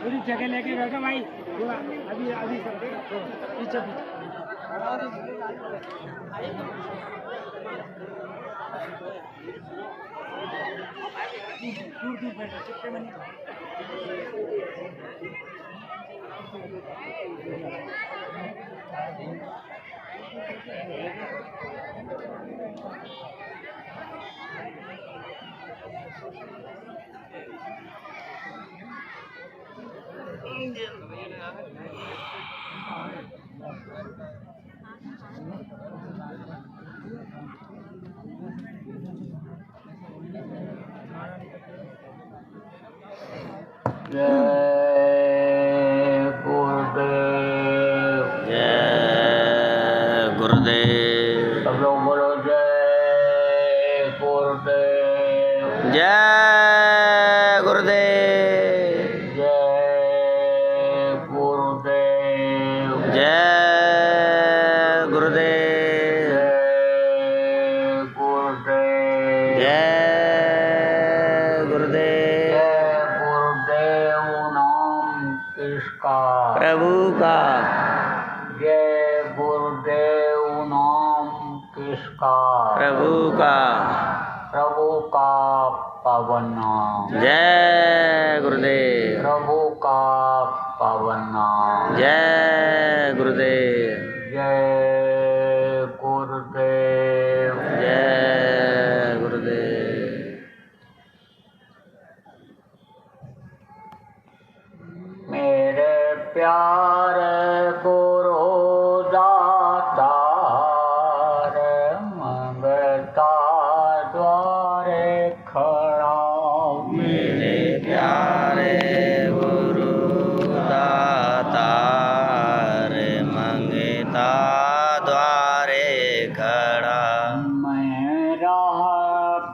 पूरी जगह लेके बैठो भाई। अभी अभी पीछे दूर दूर बैठो, चिपके में नहीं। जय गुरुदेव। जय गुरुदेव। सब लोग बोलो जय गुरुदेव। जय गुरुदेव। जय गुरुदेव। जय गुरुदेव। जय गुरुदेव। जय गुरुदेव। गुरुदेव नाम किसका? प्रभु का। जय गुरुदेव नाम किसका? प्रभु का। प्रभु का पावन नाम। जय गुरुदेव। प्रभु का पावन नाम। जय गुरुदेव। जय गुरुदेव। जय गुरुदेव। मेरे प्यार गुरु दातार मंगता द्वारे खड़ा। मेरे प्यारे गुरु दातार मंगता द्वारे खड़ा। मेरा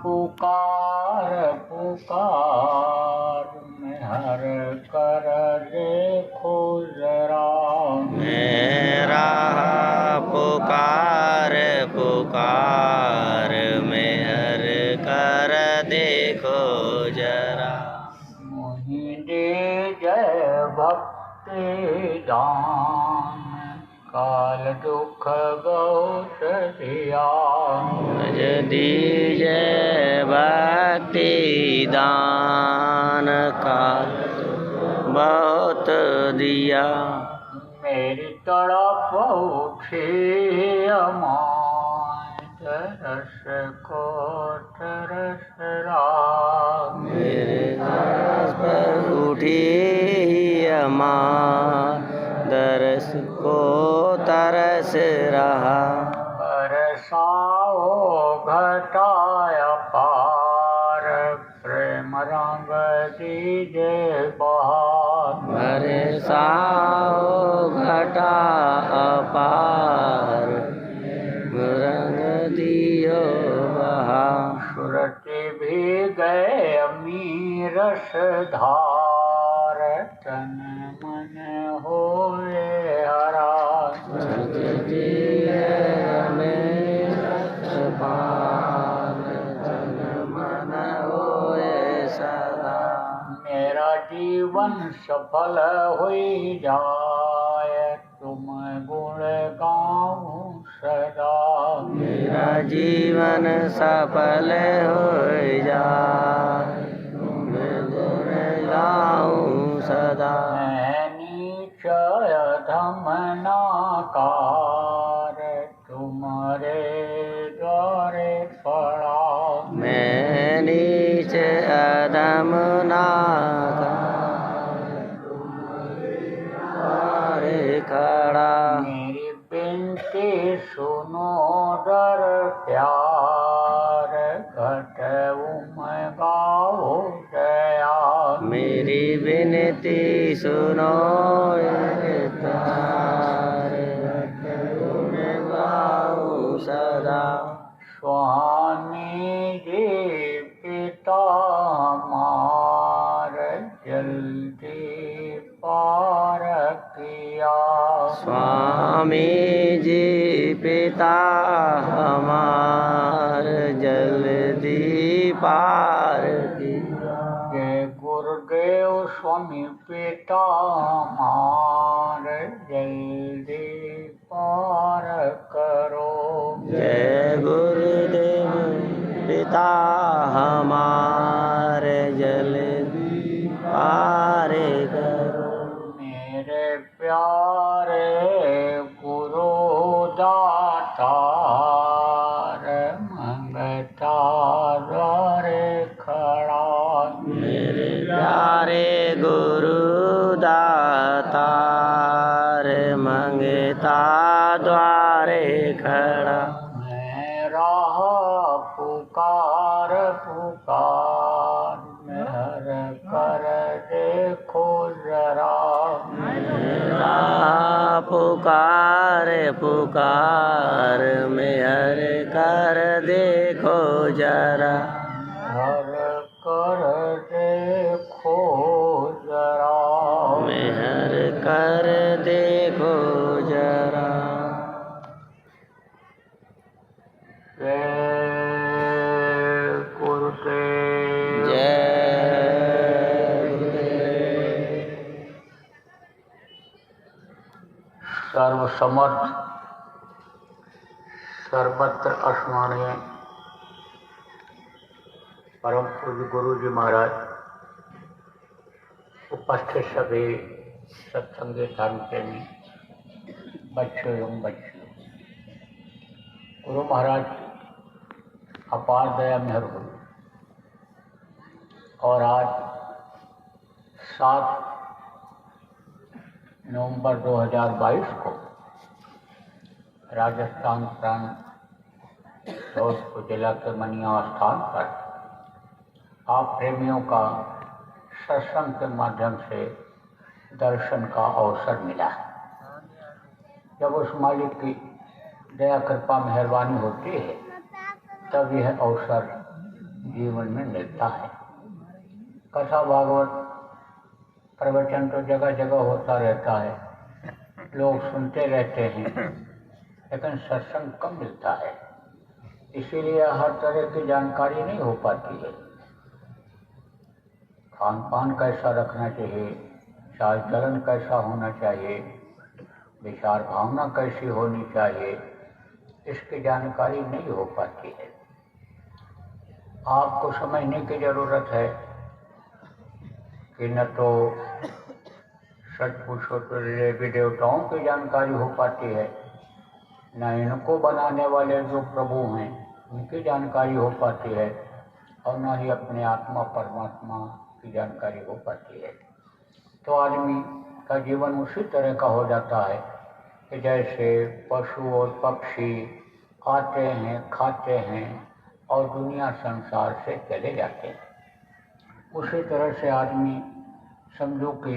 पुकार पुकार में हर कर देखो जरा। मेरा पुकार पुकार में हर कर देखो जरा। मोहि दे जय भक्ति दान काल दुख बहुत दिया। मुझ दीजे भक्ति दान का बहुत दिया। मेरी तड़प उठी अमान तरस को तरस राग। मेरे तरस पर उठी अमां दरस को तरस रहा। बरसाओ घटाया पार प्रेम रंग दीजे बहार। बरसाओ घटा अपार रंग दियो बहा। सुरति भी गए अमीर धार तन मन होए हरा। मेरा जीवन सफल हुई जाए तुम गुण गाऊं सदा। मेरा जीवन सफल हो जाए तुम गुण गाऊं सदा। मैं नीच अधम नाकार तुम्हारे द्वारे पड़ा। मैं नीच अधम नाकार खड़ा। मेरी बिनती सुनो दर प्यार घट मैं गाओ दया। मेरी विनती सुनो तार मैं गाऊं सदा। स्वामी जी पिता मार जल्दी पार किया। स्वामी जी पिता हमार जल्दी पार की जय गुरुदेव स्वामी पिता हमारे जल्दी पार करो। जय गुरुदेव पिता हमारे जल्दी पार करो। मेरे प्यारे गुरु दातार मंगता द्वारे खड़ा। मेरे प्यारे गुरु दातार मंगता द्वारे खड़ा। मेरा पुकार पुकार मेहर कर देखो जरा। मेरा पुकार पुकार मेहर कर देखो जरा। हर कर देखो जरा। मेहर कर देखो जरा। जय गुरुदेव। जय गुरुदेव। सर्वसमर्थ सर्वत्र स्मरणीय परम पूज्य गुरु जी महाराज, उपस्थित सभी सत्संगी धर्म प्रेमी बच्चों एवं बच्चियों, गुरु महाराज अपार दया मेहर हुई और आज 7 नवंबर 2022 को राजस्थान प्रांत जोधपुर जिला के मनिया स्थान पर आप प्रेमियों का सत्संग के माध्यम से दर्शन का अवसर मिला। जब उस मालिक की दया कृपा मेहरबानी होती है तब यह अवसर जीवन में मिलता है। कथा भागवत प्रवचन तो जगह जगह होता रहता है, लोग सुनते रहते हैं, लेकिन सत्संग कम मिलता है। इसीलिए हर तरह की जानकारी नहीं हो पाती है। खान पान कैसा रखना चाहिए, चाल चलन कैसा होना चाहिए, विचार भावना कैसी होनी चाहिए, इसकी जानकारी नहीं हो पाती है। आपको समझने की ज़रूरत है कि न तो सच पूछो तो देवी देवताओं की जानकारी हो पाती है, न इनको बनाने वाले जो प्रभु हैं उनकी जानकारी हो पाती है, और न ही अपने आत्मा परमात्मा की जानकारी हो पाती है। तो आदमी का जीवन उसी तरह का हो जाता है कि जैसे पशु और पक्षी आते हैं, खाते हैं और दुनिया संसार से चले जाते हैं। उसी तरह से आदमी समझो कि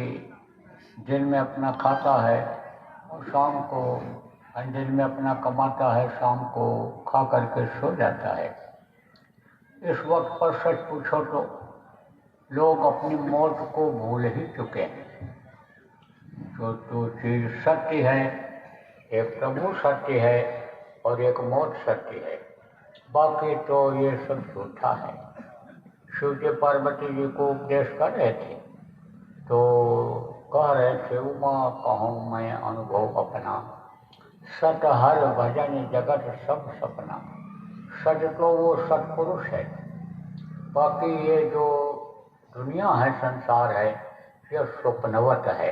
दिन में अपना खाता है और शाम को, दिन में अपना कमाता है, शाम को खा करके सो जाता है। इस वक्त पर सच पूछो तो लोग अपनी मौत को भूल ही चुके हैं। जो चीज़ सत्य है, एक प्रभु सत्य है और एक मौत सत्य है, बाकी तो ये सब झूठा है। शिव जी पार्वती जी को उपदेश कर रहे थे तो कह रहे थे, उमा कहूँ मैं अनुभव अपना, सत हर भजन जगत सब सपना। सच तो वो सत्पुरुष है, बाकी ये जो दुनिया है, संसार है, ये स्वप्नवत है।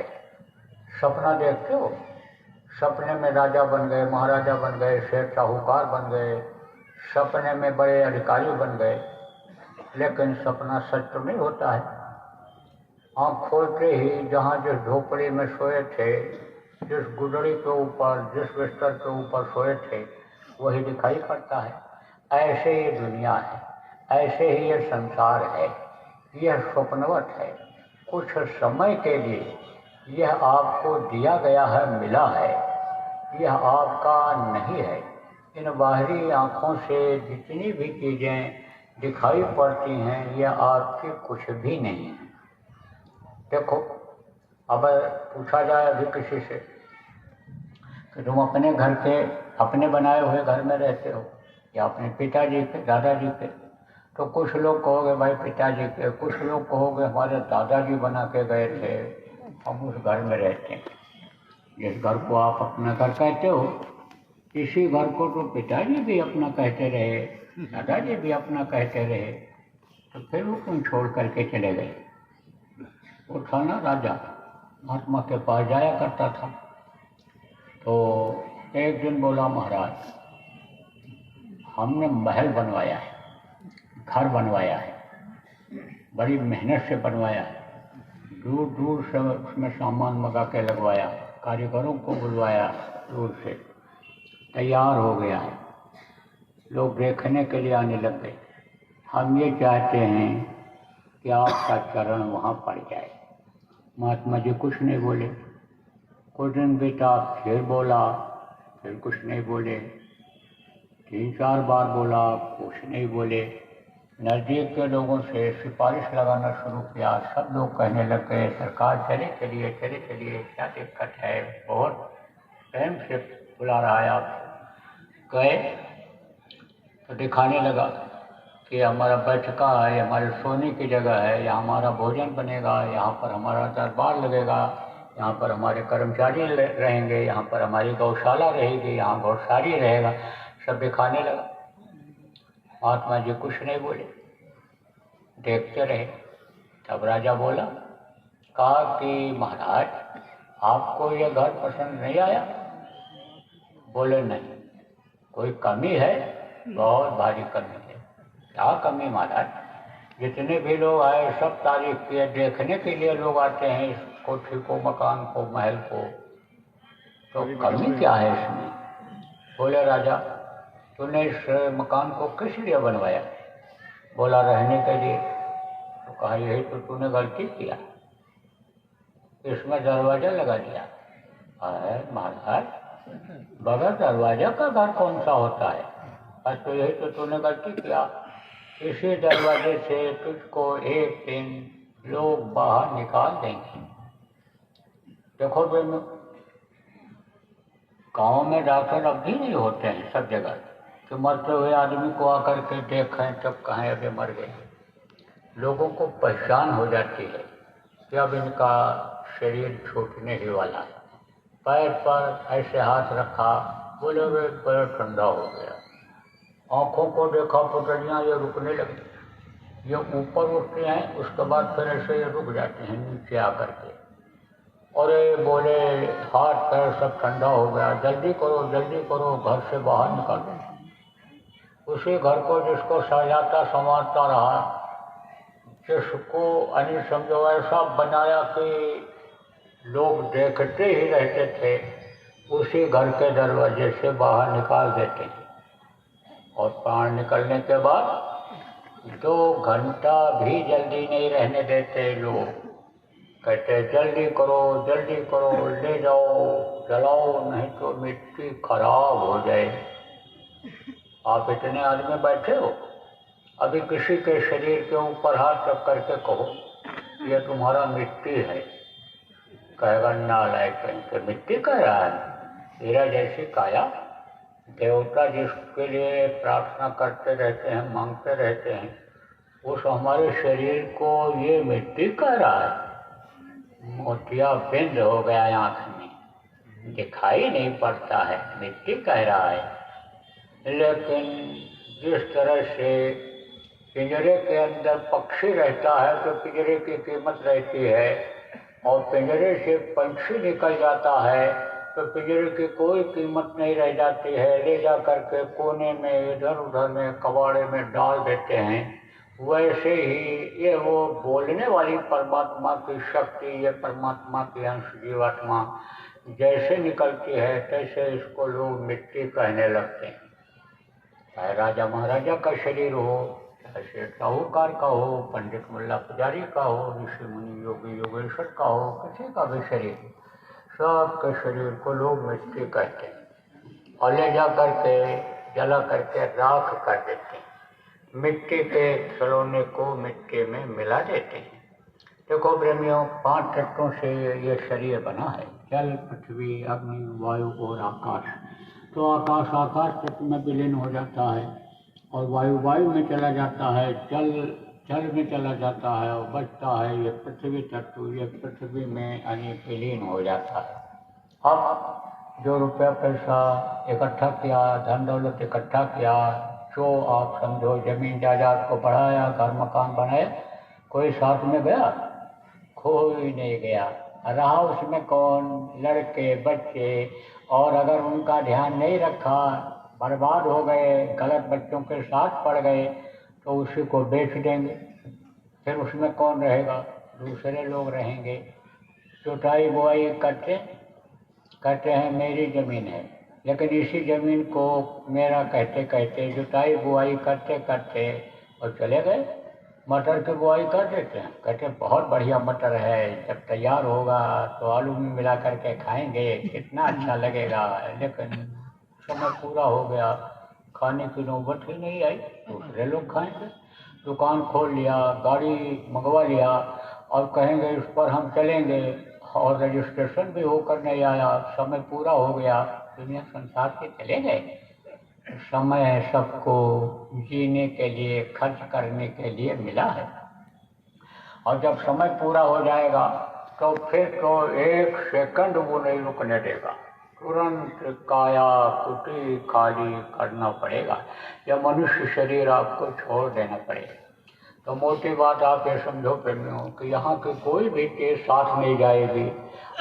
सपना देखते हो, सपने में राजा बन गए, महाराजा बन गए, शेर साहूकार बन गए, सपने में बड़े अधिकारी बन गए, लेकिन सपना सच तो नहीं होता है। आँख खोलते ही जहाँ जिस झोपड़ी में सोए थे, जिस गुदड़ी के ऊपर, जिस बिस्तर के ऊपर सोए थे, वही दिखाई पड़ता है। ऐसे ही दुनिया है, ऐसे ही ये संसार है, यह स्वप्नवत है। कुछ समय के लिए यह आपको दिया गया है, मिला है, यह आपका नहीं है। इन बाहरी आँखों से जितनी भी चीज़ें दिखाई पड़ती हैं, यह आपकी कुछ भी नहीं है। देखो, अब पूछा जाए अभी किसी से कि तुम अपने घर के, अपने बनाए हुए घर में रहते हो या अपने पिताजी के, दादाजी के, तो कुछ लोग कहोगे भाई पिताजी के, कुछ लोग कहोगे हमारे दादाजी बना के गए थे, हम उस घर में रहते हैं। जिस घर को आप अपना घर कहते हो, इसी घर को तो पिताजी भी अपना कहते रहे, दादाजी भी अपना कहते रहे, तो फिर वो क्यों छोड़ करके चले गए? वो था ना राजा, महात्मा के पास जाया करता था। तो एक दिन बोला, महाराज हमने महल बनवाया है, घर बनवाया है, बड़ी मेहनत से बनवाया है, दूर दूर से उसमें सामान मंगा के लगवाया, कारीगरों को बुलवाया, दूर से तैयार हो गया है, लोग देखने के लिए आने लग गए। हम ये चाहते हैं कि आपका चरण वहाँ पड़ जाए। महात्मा जी कुछ नहीं बोले। कुछ दिन बीता, फिर बोला, फिर कुछ नहीं बोले। 3-4 बार बोला, कुछ नहीं बोले। नज़दीक के लोगों से सिफारिश लगाना शुरू किया। सब लोग कहने लग गए, सरकार चले चलिए, चले चलिए, क्या दिक्कत है, बहुत प्रेम से बुला रहा है आप। गए तो दिखाने लगा कि हमारा बैठका है, हमारे सोने की जगह है, यहाँ हमारा भोजन बनेगा, यहाँ पर हमारा दरबार लगेगा, यहाँ पर हमारे कर्मचारी रहेंगे, यहाँ पर हमारी गौशाला रहेगी, यहाँ गौशाली रहेगा, सब दिखाने लगा। महात्मा जी कुछ नहीं बोले, देखते रहे। तब राजा बोला, कहा कि महाराज आपको ये घर पसंद नहीं आया? बोले नहीं। कोई कमी है? बहुत भारी कमी है। क्या कमी महाराज? जितने भी लोग आए सब तारीफ किए, देखने के लिए लोग आते हैं इस कोठी को, मकान को, महल को, तो कमी क्या है इसमें? बोले राजा तूने इस मकान को किस लिए बनवाया? बोला रहने के लिए। तो कहा यही तो तूने गलती किया, इसमें दरवाजा लगा दिया। अरे महाराज बगैर दरवाजा का घर कौन सा होता है? तो यही तो तूने गलती किया, इसी दरवाजे से तुझको एक दिन लोग बाहर निकाल देंगे। देखो बहनों, गाँव में डॉक्टर अब भी नहीं होते हैं सब जगह, कि मरते हुए आदमी को आकर के देखें तब कहें अभी मर गए। लोगों को पहचान हो जाती है कि अब इनका शरीर छूटने ही वाला है। पैर पर ऐसे हाथ रखा, बोले वे पैर ठंडा हो गया। आँखों को देखा, पुतलियाँ ये रुकने लगी, ये ऊपर उठते हैं, उसके बाद फिर ऐसे ये रुक जाते हैं नीचे आकर के। और ये बोले हाथ पैर सब ठंडा हो गया, जल्दी करो जल्दी करो, घर से बाहर निकालो। उसी घर को जिसको सजाता संवारता रहा, जिसको अनिल समझो ऐसा बनाया कि लोग देखते ही रहते थे, उसी घर के दरवाजे से बाहर निकाल देते हैं। और प्राण निकलने के बाद 2 घंटा भी जल्दी नहीं रहने देते लोग। कहते जल्दी करो, ले जाओ, जलाओ, नहीं तो मिट्टी खराब हो जाए। आप इतने आदमी बैठे हो, अभी किसी के शरीर के ऊपर हाथ रख करके कहो ये तुम्हारा मिट्टी है, कहेगा नालायक के मिट्टी कह रहा है। तेरा जैसी काया, देवता जिसके लिए प्रार्थना करते रहते हैं, मांगते रहते हैं, उस हमारे शरीर को ये मिट्टी कह रहा है। मोतिया बिंद हो गया आँख में, दिखाई नहीं पड़ता है, मिट्टी कह रहा है। लेकिन जिस तरह से पिंजरे के अंदर पक्षी रहता है तो पिंजरे की कीमत रहती है, और पिंजरे से पंछी निकल जाता है तो पिंजरे की कोई कीमत नहीं रह जाती है, ले जा करके कोने में इधर उधर में कबाड़े में डाल देते हैं। वैसे ही ये वो बोलने वाली परमात्मा की शक्ति, ये परमात्मा की अंश जीवात्मा जैसे निकलती है तैसे इसको लोग मिट्टी कहने लगते हैं। चाहे राजा महाराजा का शरीर हो, चाहे साहूकार का हो, पंडित मुल्ला पुजारी का हो, ऋषि मुनि योगी योगेश्वर का हो, किसी का भी शरीर, सबके शरीर को लोग मिट्टी कहते हैं और ले जा करके जला करके राख कर देते हैं। मिट्टी के खिलौने को मिट्टी में मिला देते हैं। देखो प्रेमियों, 5 तत्वों से ये शरीर बना है, जल, पृथ्वी, अग्नि, वायु और आकाश। तो आकाश तत्व में विलीन हो जाता है, और वायु में चला जाता है, जल में चला जाता है और बचता है ये पृथ्वी तत्व। ये पृथ्वी में यानी विलीन हो जाता है। अब जो रुपया पैसा इकट्ठा किया, धन दौलत इकट्ठा किया, जो आप समझो जमीन जायदाद को बढ़ाया, घर मकान बनाए, कोई साथ में गया? कोई नहीं गया। रहा उसमें कौन? लड़के बच्चे। और अगर उनका ध्यान नहीं रखा, बर्बाद हो गए, गलत बच्चों के साथ पड़ गए, तो उसी को बेच देंगे। फिर उसमें कौन रहेगा? दूसरे लोग रहेंगे। जुताई बुआई कहते हैं मेरी ज़मीन है, लेकिन इसी ज़मीन को मेरा कहते कहते जुताई बुआई करते करते और चले गए। मटर की बुआई कर देते हैं, कहते हैं बहुत बढ़िया मटर है, जब तैयार होगा तो आलू में मिला करके खाएंगे, कितना अच्छा लगेगा। लेकिन समय पूरा हो गया, खाने की नौबत ही नहीं आई, दूसरे लोग खाएंगे। दुकान खोल लिया, गाड़ी मंगवा लिया और कहेंगे इस पर हम चलेंगे, और रजिस्ट्रेशन भी होकर नहीं आया, समय पूरा हो गया, दुनिया संसार के चले गए। समय सबको जीने के लिए, खर्च करने के लिए मिला है, और जब समय पूरा हो जाएगा तो फिर तो एक सेकंड वो नहीं रुकने देगा, तुरंत काया कुटी खाली करना पड़ेगा, या मनुष्य शरीर आपको छोड़ देना पड़ेगा। तो मोटी बात आप ये समझो प्रेमियों कि यहाँ की कोई भी चीज़ साथ नहीं जाएगी।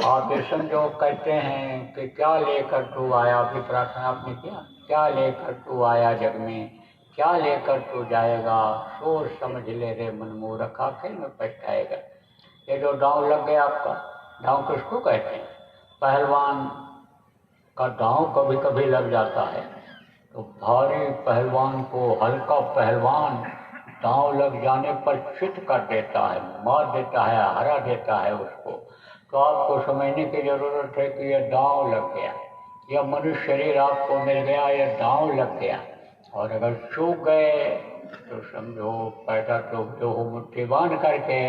आप ये समझो, कहते हैं कि क्या लेकर तू आया, अभी प्रार्थना आपने किया, क्या लेकर तू आया जग में, क्या लेकर तू जाएगा, सोच समझ ले रे मनमूर्ख, आखिर में पछताएगा। ये जो दांव लग गया आपका, दांव किसको कहते हैं? पहलवान का दांव कभी कभी लग जाता है, तो भारी पहलवान को हल्का पहलवान दांव लग जाने पर चित कर देता है, मार देता है, हरा देता है उसको। तो आपको समझने की जरूरत है कि यह दांव लग गया, यह मनुष्य शरीर आपको मिल गया, यह दांव लग गया। और अगर चूक गए तो समझो पैदा तो जो हो मुट्ठी बांध करके,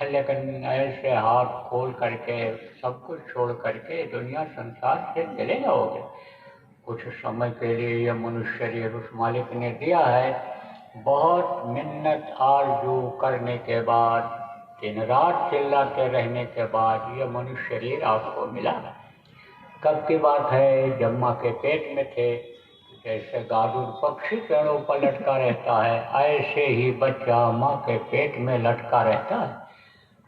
लेकिन ऐसे हाथ खोल करके सब कुछ छोड़ करके दुनिया संसार से चले जाओगे। कुछ समय के लिए यह मनुष्य शरीर उस मालिक ने दिया है, बहुत मिन्नत आरजू करने के बाद, दिन रात चिल्लाते रहने के बाद यह मनुष्य शरीर आपको मिला। कब की बात है? जब माँ के पेट में थे, जैसे गादुर पक्षी पेड़ों पर लटका रहता है, ऐसे ही बच्चा माँ के पेट में लटका रहता है।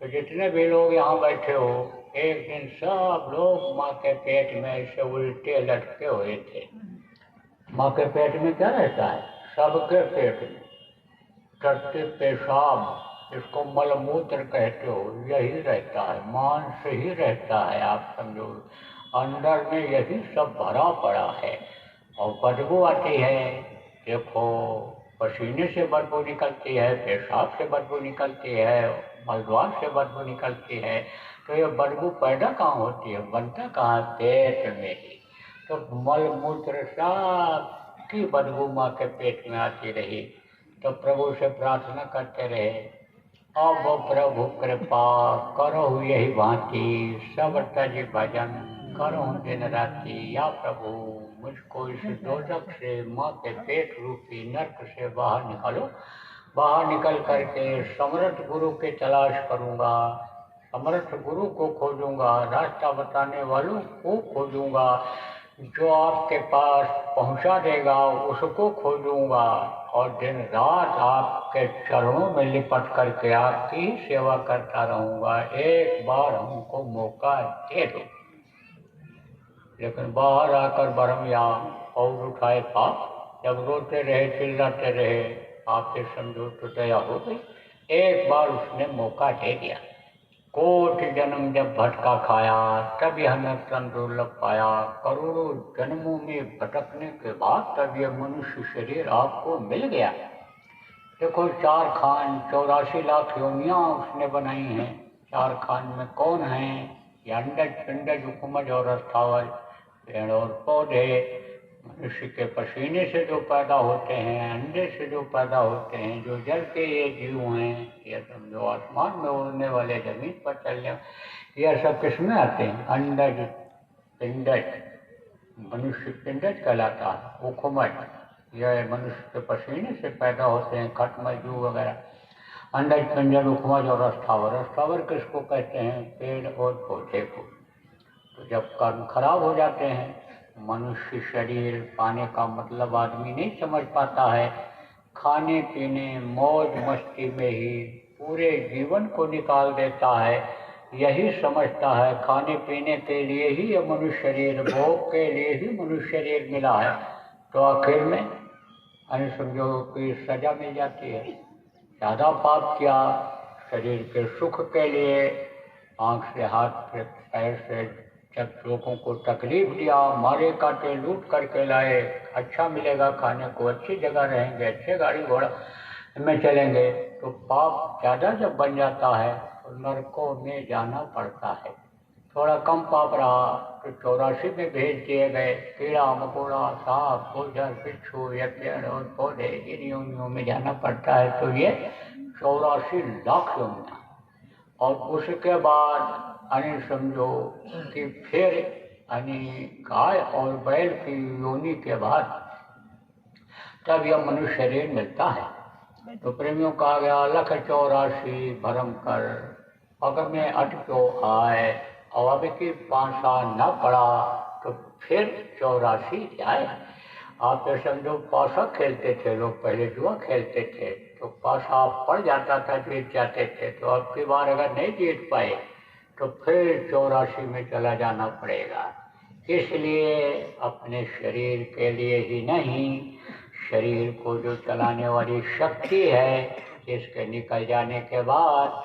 तो जितने भी लोग यहाँ बैठे हो, एक दिन सब लोग माँ के पेट में ऐसे उल्टे लटके हुए थे। माँ के पेट में क्या रहता है? सबके पेट में तरतीब पेशाब, इसको मलमूत्र कहते हो, यही रहता है, मांस ही रहता है, आप समझो अंदर में यही सब भरा पड़ा है। और बदबू आती है, देखो पसीने से बदबू निकलती है, पेशाब से बदबू निकलती है, मलद्वार से बदबू निकलती है। तो ये बदबू पैदा कहाँ होती है, बनता कहाँ? पेट में ही। तो मल मूत्र सब की बदबू माँ के पेट में आती रही। तो प्रभु से प्रार्थना करते रहे, अब प्रभु कृपा करो यही भांति, सब तज भजन करो दिन राति। या प्रभु मुझको इस दोजख से, माँ के पेट रूपी नर्क से बाहर निकालो। बाहर निकल करके समर्थ गुरु की तलाश करूँगा, समर्थ गुरु को खोजूंगा, रास्ता बताने वालों को खोजूंगा, जो आपके पास पहुंचा देगा उसको खोजूंगा, और दिन रात आपके चरणों में लिपट करके आपकी सेवा करता रहूंगा। एक बार हमको मौका दे दो। लेकिन बाहर आकर बरमयाम और उठाए पाप, जब रोते रहे चिल्लाते रहे, आपसे समझो तो दया हो गई। एक बार उसने मौका दे दिया। कोटि जन्म जब भटका खाया, तब यह नर्तन दुर्लभ पाया। करोड़ों जन्मों में भटकने के बाद तब यह मनुष्य शरीर आपको मिल गया। देखो 4 खान 84 लाख योनियाँ उसने बनाई हैं। 4 खान में कौन है? ये अंडज पिंडज उपमज और स्थावर, पेड़ और पौधे, मनुष्य के पसीने से जो पैदा होते हैं, अंडे से जो पैदा होते हैं, जो जल के ये जीव हैं, ये सब जो आसमान में उड़ने वाले, जमीन पर चलने, यह सब किसमें आते हैं? अंडज पिंडज, मनुष्य पिंडज कहलाता है, उपमज यह मनुष्य के पसीने से पैदा होते हैं, खटमल, जू वगैरह। अंडज, पिंजर, उपमज और अस्थावर। अस्थावर किसको कहते हैं? पेड़ और पौधे को। तो जब कर्म खराब हो जाते हैं, मनुष्य शरीर पाने का मतलब आदमी नहीं समझ पाता है। खाने पीने मौज मस्ती में ही पूरे जीवन को निकाल देता है। यही समझता है खाने पीने के लिए ही यह मनुष्य शरीर, भोग के लिए ही मनुष्य शरीर मिला है। तो आखिर में समझो कि सजा मिल जाती है। ज़्यादा पाप किया, शरीर के सुख के लिए आँख से, हाथ से, पैर से जब लोगों को तकलीफ दिया, मारे काटे लूट करके लाए, अच्छा मिलेगा खाने को, अच्छी जगह रहेंगे, अच्छे गाड़ी घोड़ा में चलेंगे, तो पाप ज़्यादा जब बन जाता है तो नरकों में जाना पड़ता है। थोड़ा कम पाप रहा तो 84 में भेज दिए गए। कीड़ा मकोड़ा, सांप, गोजर, बिच्छू, या पेड़ और पौधे, इन योनियों में जाना पड़ता है। तो ये 84 लाख योनियाँ। और उसके बाद समझो कि फिर गाय और बैल की योनि के बाद तब यह मनुष्य शरीर मिलता है। तो प्रेमियों कहा गया, लख 84 भरम कर अगर में अटको आए, और अब की पांसा न पड़ा तो फिर 84 आए। आप तो समझो पासा खेलते थे लोग, पहले जुआ खेलते थे, तो पासा पड़ जाता था, जीत जाते थे। तो अब की बार अगर नहीं जीत पाए तो फिर 84 में चला जाना पड़ेगा। इसलिए अपने शरीर के लिए ही नहीं, शरीर को जो चलाने वाली शक्ति है, जिसके निकल जाने के बाद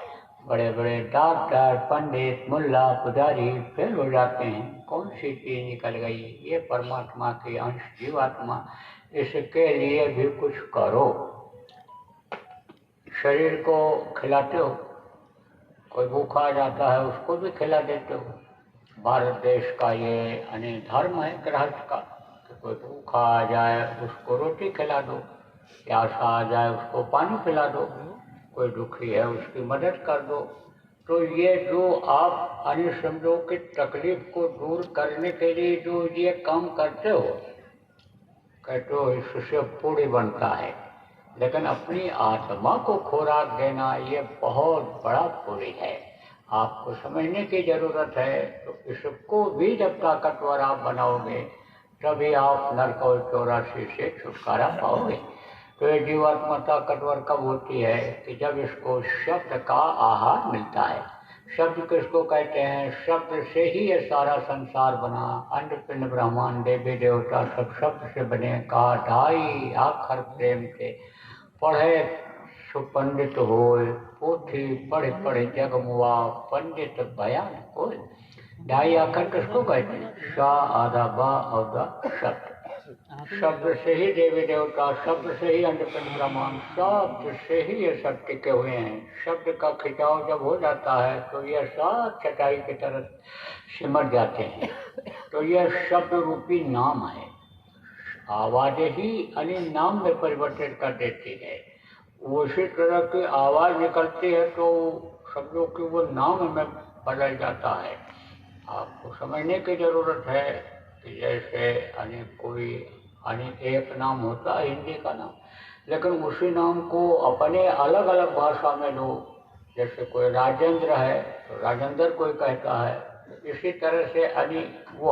बड़े बड़े डॉक्टर, पंडित, मुल्ला, पुजारी फेल हो जाते हैं। कौन सी चीज़ निकल गई? ये परमात्मा की अंश जीवात्मा, इसके लिए भी कुछ करो। शरीर को खिलाते हो, कोई भूखा आ जाता है उसको भी खिला देते हो। भारत देश का ये धर्म है गृहस्थ का, तो कोई भूखा आ जाए उसको रोटी खिला दो, प्यासा आ जाए उसको पानी पिला दो, कोई दुखी है उसकी मदद कर दो। तो ये जो आप समझो कि तकलीफ को दूर करने के लिए जो ये काम करते हो, कहते हो इससे पूरी बनता है। लेकिन अपनी आत्मा को खुराक देना ये बहुत बड़ा पूरी है। आपको समझने की ज़रूरत है। तो इसको भी जब ताकतवर आप बनाओगे तभी आप नरक और 84 से छुटकारा पाओगे। तो ये जीवात्मा ताकतवर कब होती है? कि जब इसको शब्द का आहार मिलता है। शब्द किसको कहते हैं? शब्द से ही ये सारा संसार बना। अंड पिंड ब्रह्मांड देवी देवता सब शब्द से बने। कहा 2.5 आखर प्रेम से पढ़े सुपंडित होय, पोथी पढ़े पढ़े जग मुआ, पंडित बयान होय। 2.5 आखर किसको कहते हैं? सा आधा बा और दा शब्द। शब्द से ही देवी देवता, शब्द से ही अंड पिंड ब्रह्मांड, शब्द से ही ये सब टिके हुए हैं। शब्द का खिंचाव जब हो जाता है तो ये सब चटाई की तरह सिमट जाते हैं। तो यह शब्द रूपी नाम है। आवाज़ ही नाम में परिवर्तित कर देती है। उसी तरह की आवाज़ निकलती है तो शब्दों की वो नाम में बदल जाता है। आपको समझने की ज़रूरत है कि जैसे कोई एक नाम होता है हिंदी का नाम, लेकिन उसी नाम को अपने अलग अलग भाषा में लोग, जैसे कोई राजेंद्र है तो राजेंद्र कोई कहता है। इसी तरह से वो